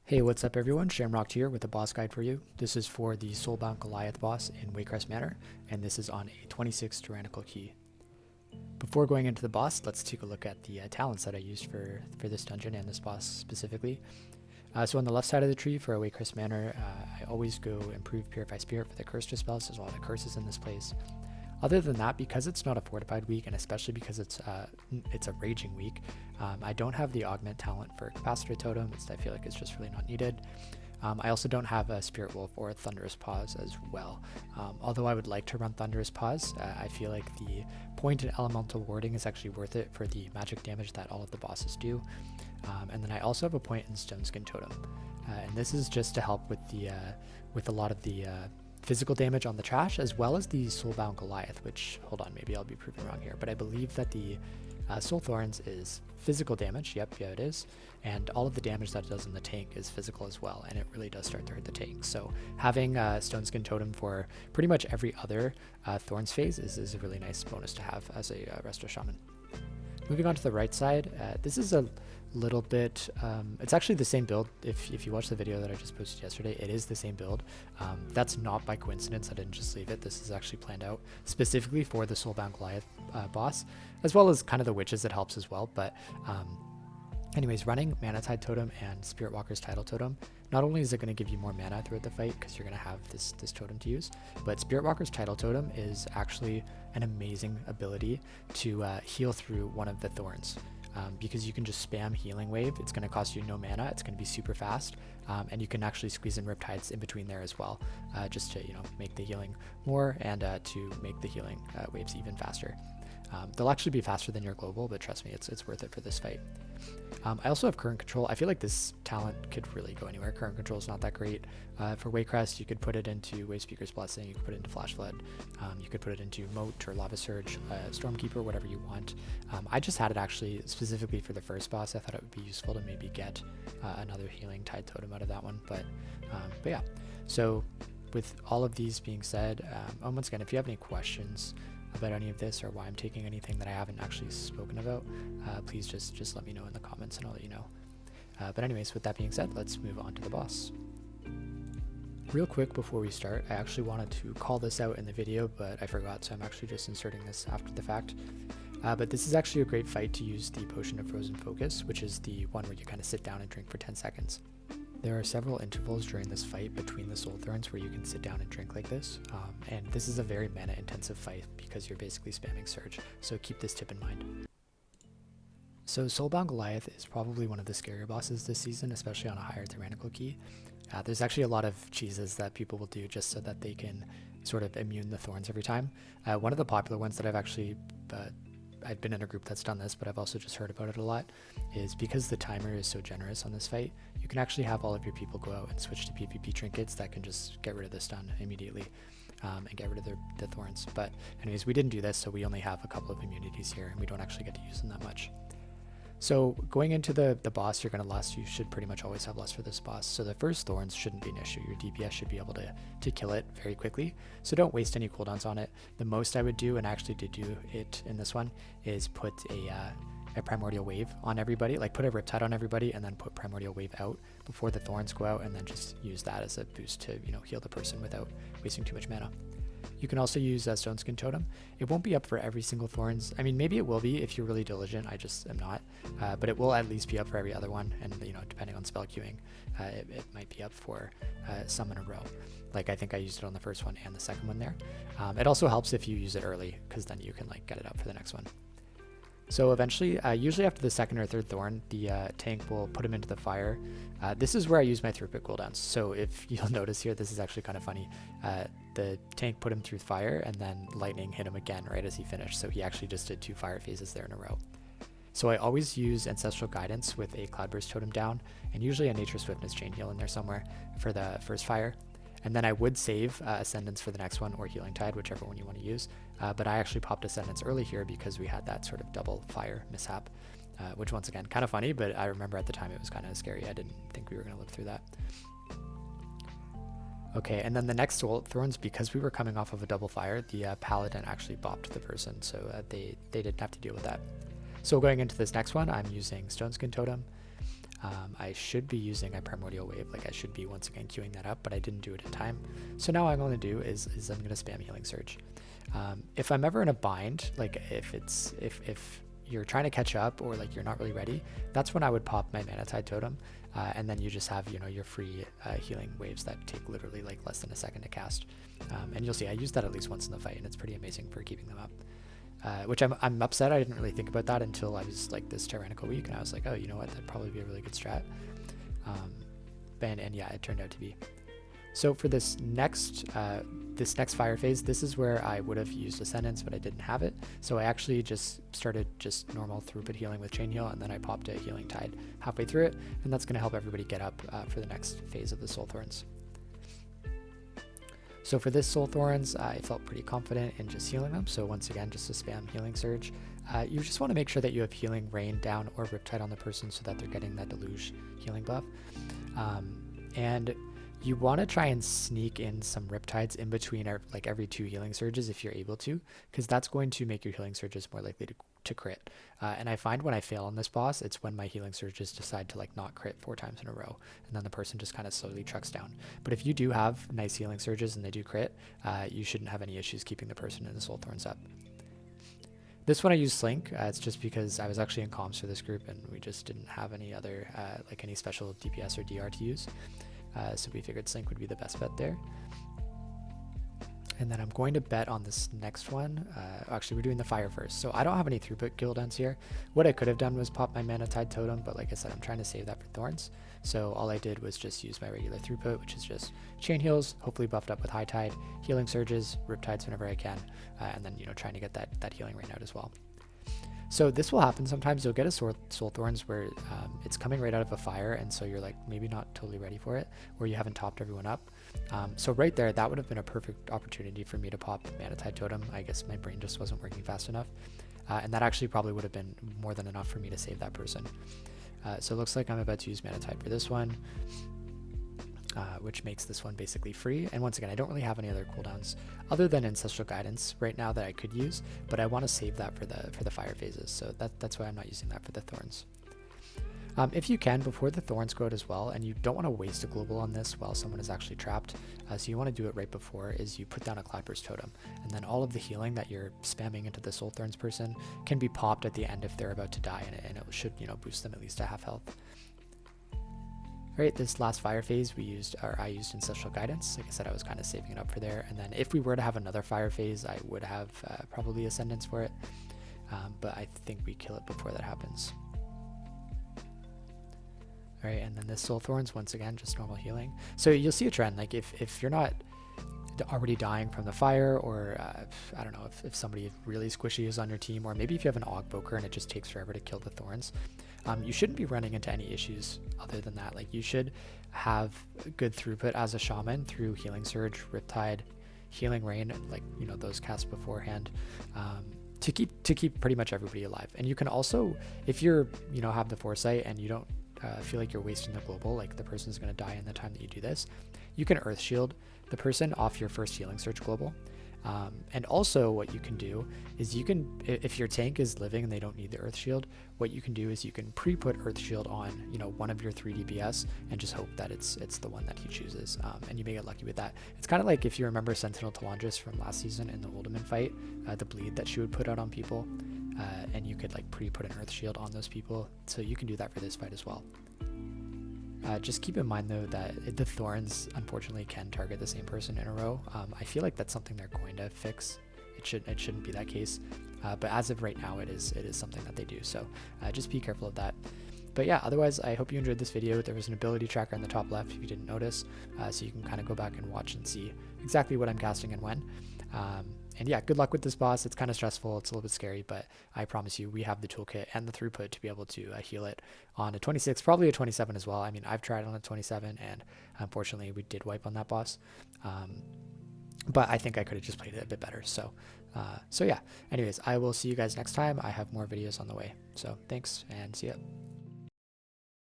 Hey, what's up everyone? Shamrocked here with a boss guide for you. This is for the Soulbound Goliath boss in Waycrest Manor, and this is on a 26 Tyrannical key. Before going into the boss, let's take a look at the talents that I used for this dungeon and this boss specifically. So on the left side of the tree for a Waycrest Manor, I always go Improve Purify Spirit for the curse dispels. There's a lot of curses in this place. Other than that, because it's not a fortified week, and especially because it's a raging week, I don't have the augment talent for capacitor totem. I feel like it's just really not needed. I also don't have a spirit wolf or a thunderous paws as well. Although I would like to run thunderous paws, I feel like the point in elemental warding is actually worth it for the magic damage that all of the bosses do. And then I also have a point in stone skin totem, and this is just to help with a lot of the physical damage on the trash, as well as the Soulbound Goliath, which, hold on, maybe I'll be proven wrong here, but I believe that the Soul Thorns is physical damage. Yep, yeah, it is. And all of the damage that it does in the tank is physical as well, and it really does start to hurt the tank. So having Stone Skin Totem for pretty much every other Thorns phase is a really nice bonus to have as a Resto Shaman. Moving on to the right side, this is a little bit, it's actually the same build. If you watch the video that I just posted yesterday, it is the same build. That's not by coincidence. I didn't just leave it. This is actually planned out specifically for the Soulbound Goliath boss, as well as kind of the witches. It helps as well. But anyways, running Mana Tide Totem and Spirit Walker's Tidal Totem, not only is it going to give you more mana throughout the fight because you're going to have this totem to use, but Spirit Walker's Tidal Totem is actually an amazing ability to heal through one of the thorns. Because you can just spam Healing Wave. It's going to cost you no mana. It's going to be super fast, and you can actually squeeze in Riptides in between there as well, just to make the healing more and to make the healing waves even faster. They'll actually be faster than your global, but trust me, it's worth it for this fight. I also have Current Control. I feel like this talent could really go anywhere. Current Control is not that great. For Waycrest, you could put it into Wave Speaker's Blessing, you could put it into Flash Flood, you could put it into Moat or Lava Surge, Stormkeeper, whatever you want. I just had it actually specifically for the first boss. I thought it would be useful to maybe get another Healing Tide Totem out of that one, but yeah. So with all of these being said, once again, if you have any questions about any of this or why I'm taking anything that I haven't actually spoken about, please just let me know in the comments and I'll let you know. But anyways, with that being said, let's move on to the boss. Real quick before we start, I actually wanted to call this out in the video, but I forgot, so I'm actually just inserting this after the fact. But this is actually a great fight to use the Potion of Frozen Focus, which is the one where you kind of sit down and drink for 10 seconds. There are several intervals during this fight between the Soul Thorns where you can sit down and drink like this, and this is a very mana intensive fight because you're basically spamming Surge, so keep this tip in mind. So Soulbound Goliath is probably one of the scarier bosses this season, especially on a higher Tyrannical key. There's actually a lot of cheeses that people will do just so that they can sort of immune the Thorns every time. One of the popular ones that I've been in a group that's done this, but I've also just heard about it a lot, is because the timer is so generous on this fight, you can actually have all of your people go out and switch to PvP trinkets that can just get rid of the stun immediately and get rid of the thorns. But anyways, we didn't do this, so we only have a couple of immunities here and we don't actually get to use them that much. So going into the boss, you're going to lust. You should pretty much always have lust for this boss. So the first thorns shouldn't be an issue. Your DPS should be able to kill it very quickly. So don't waste any cooldowns on it. The most I would do, and I actually did do it in this one, is put a Primordial Wave on everybody. Like put a Riptide on everybody and then put Primordial Wave out before the thorns go out, and then just use that as a boost to heal the person without wasting too much mana. You can also use Stone Skin Totem. It won't be up for every single Thorns. I mean, maybe it will be if you're really diligent. I just am not. But it will at least be up for every other one. And, depending on spell queuing, it might be up for some in a row. Like, I think I used it on the first one and the second one there. It also helps if you use it early, because then you can, get it up for the next one. So eventually, usually after the second or third Thorn, the tank will put him into the fire. This is where I use my throughput cooldowns. So if you'll notice here, this is actually kind of funny. The tank put him through fire and then lightning hit him again right as he finished. So he actually just did 2 fire phases there in a row. So I always use Ancestral Guidance with a Cloudburst Totem down, and usually a Nature Swiftness Chain Heal in there somewhere for the first fire. And then I would save Ascendance for the next one, or Healing Tide, whichever one you want to use. But I actually popped Ascendance early here because we had that sort of double fire mishap, which once again, kind of funny, but I remember at the time it was kind of scary. I didn't think we were going to live through that. Okay, and then the next Soul Thorns, because we were coming off of a double fire, the Paladin actually bopped the person, so they didn't have to deal with that. So going into this next one, I'm using Stone Skin Totem. I should be using a Primordial Wave, like I should be once again queuing that up, but I didn't do it in time. So now what I'm going to do is I'm going to spam Healing Surge. If I'm ever in a bind, like if you're trying to catch up or like you're not really ready, that's when I would pop my Mana Tide Totem, and then you just have, you know, your free healing waves that take literally like less than a second to cast. And you'll see I used that at least once in the fight, and it's pretty amazing for keeping them up. Which I'm upset I didn't really think about that until I was like this Tyrannical week, and I was like, oh, you know what, that'd probably be a really good strat. And yeah, it turned out to be. So for this next fire phase, this is where I would have used Ascendance, but I didn't have it. So I actually just started just normal throughput healing with Chain Heal, and then I popped a Healing Tide halfway through it, and that's going to help everybody get up for the next phase of the Soul Thorns. So for this Soul Thorns, I felt pretty confident in just healing them. So once again, just a spam Healing Surge. You just want to make sure that you have Healing Rain down or Riptide on the person so that they're getting that Deluge healing buff. And you want to try and sneak in some Riptides in between like every 2 Healing Surges if you're able to, because that's going to make your Healing Surges more likely to crit. And I find when I fail on this boss, it's when my Healing Surges decide to like not crit 4 times in a row, and then the person just kind of slowly trucks down. But if you do have nice Healing Surges and they do crit, you shouldn't have any issues keeping the person in the Soul Thorns up. This one I used Slink. It's just because I was actually in comms for this group and we just didn't have any other like any special DPS or DR to use. So we figured Slink would be the best bet there. And then I'm going to bet on this next one. Actually, we're doing the fire first. So I don't have any throughput cooldowns here. What I could have done was pop my Mana Tide Totem, but like I said, I'm trying to save that for Thorns. So all I did was just use my regular throughput, which is just Chain Heals, hopefully buffed up with High Tide, Healing Surges, Riptides whenever I can, and then, you know, trying to get that healing rain out as well. So this will happen sometimes. You'll get a Soul Thorns where it's coming right out of a fire, and so you're like maybe not totally ready for it, or you haven't topped everyone up. So right there, that would have been a perfect opportunity for me to pop Mana Tide Totem. I guess my brain just wasn't working fast enough, and that actually probably would have been more than enough for me to save that person. So it looks like I'm about to use Mana Tide for this one, which makes this one basically free. And once again, I don't really have any other cooldowns other than Ancestral Guidance right now that I could use, but I want to save that for the fire phases, so that's why I'm not using that for the Thorns. If you can, before the Thorns go out as well, and you don't want to waste a global on this while someone is actually trapped, so you want to do it right before, is you put down a Cloudburst Totem, and then all of the healing that you're spamming into the Soul Thorns person can be popped at the end if they're about to die, and it should, you know, boost them at least to half health. Alright, this last fire phase I used Ancestral Guidance. Like I said, I was kind of saving it up for there, and then if we were to have another fire phase, I would have probably Ascendance for it, but I think we kill it before that happens. Alright, and then this Soul Thorns, once again, just normal healing. So you'll see a trend, like if you're not already dying from the fire, or I don't know, if somebody really squishy is on your team, or maybe if you have an Augboker and it just takes forever to kill the Thorns, you shouldn't be running into any issues other than that. Like, you should have good throughput as a shaman through Healing Surge, Riptide, Healing Rain, like, you know, those casts beforehand, to keep pretty much everybody alive. And you can also, if you're, you know, have the foresight and you don't feel like you're wasting the global, like the person's going to die in the time that you do this, you can Earth Shield the person off your first Healing Surge global. And also what you can do is you can, if your tank is living and they don't need the Earth Shield, what you can do is you can pre-put Earth Shield on, you know, one of your 3 DPS and just hope that it's the one that he chooses, and you may get lucky with that. It's kind of like if you remember Sentinel Talandris from last season in the Ultimate fight, the bleed that she would put out on people, and you could like pre-put an Earth Shield on those people, so you can do that for this fight as well. Just keep in mind though that the Thorns unfortunately can target the same person in a row. I feel like that's something they're going to fix. It shouldn't be that case, but as of right now, it is something that they do. So just be careful of that. But yeah, otherwise, I hope you enjoyed this video. There was an ability tracker in the top left if you didn't notice, so you can kind of go back and watch and see exactly what I'm casting and when. And yeah, good luck with this boss. It's kind of stressful. It's a little bit scary, but I promise you we have the toolkit and the throughput to be able to heal it on a 26, probably a 27 as well. I mean, I've tried on a 27, and unfortunately we did wipe on that boss. But I think I could have just played it a bit better. So yeah, anyways, I will see you guys next time. I have more videos on the way. So thanks, and see ya.